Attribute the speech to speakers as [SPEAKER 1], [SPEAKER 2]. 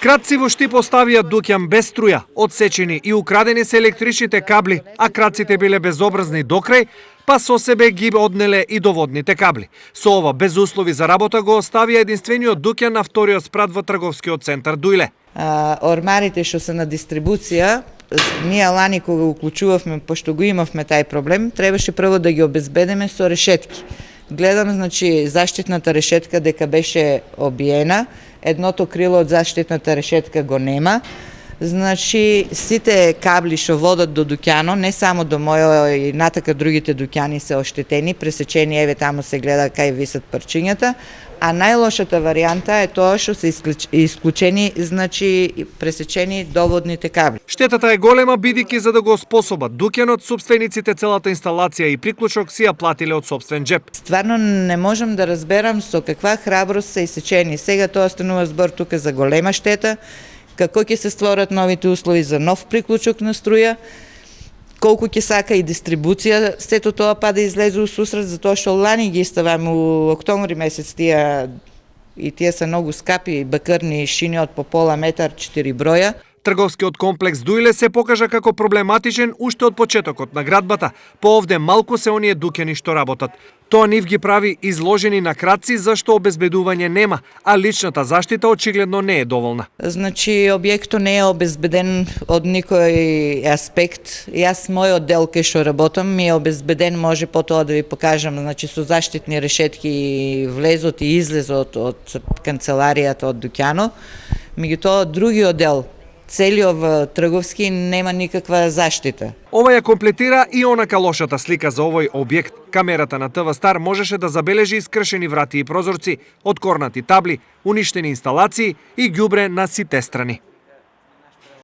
[SPEAKER 1] Кратци во Штип оставија дуќан без струја, одсечени и украдени се електричните кабли, а кратците биле безобразни докрај, па со себе ги однеле и доводните кабли. Со ова без услови за работа го оставија единствениот дуќан на вториот спрат во трговскиот центар Дуиле.
[SPEAKER 2] Ормарите што се на дистрибуција, ние лани кога го уклучувавме, пошто го имавме тај проблем, требаше прво да ги обезбедиме со решетки. Гледам, значи, заштитната решетка дека беше обиена, едното крило од заштитната решетка го нема. Значи, сите кабли што водат до дуќано, не само до мојо и натака другите дуќани се оштетени, пресечени, еве таму се гледа кај висат парчињата, а најлошата варијанта е тоа што се исклучени, значи пресечени доводните кабли.
[SPEAKER 1] Штетата е голема бидејќи за да го способат дуќанот, собствениците целата инсталација и приклучок си ја платиле од сопствен џеп.
[SPEAKER 2] Стварно не можам да разберам со каква храброст се исечени. Сега тоа станува збор тука за голема штета, како ќе се створат новите услови за нов приклучок на струја, колку ќе сака и дистрибуција, сето тоа па да излезе у сусрет, затоа што лани ги ставаме у октомври месец тие се многу скапи бакрни шини од по пола метар, 4 броја.
[SPEAKER 1] Трговскиот комплекс Дуиле се покажа како проблематичен уште од почетокот на градбата, по овде малку се оние дуќани што работат. Тоа нив ги прави изложени на кратци зашто обезбедување нема, а личната заштита очигледно не е доволна.
[SPEAKER 2] Значи, објектот не е обезбеден од никој аспект. Јас мојот дел кај што работам ми е обезбеден, може потоа да ви покажам, значи со заштитни решетки влезот и излезот од канцеларијата од дуќано. Меѓутоа другиот дел, целиот трговски, нема никаква заштита.
[SPEAKER 1] Ова ја комплетира и онака лошата слика за овој објект. Камерата на ТВ Стар можеше да забележи искршени врати и прозорци, откорнати табли, уништени инсталации и ѓубре на сите страни.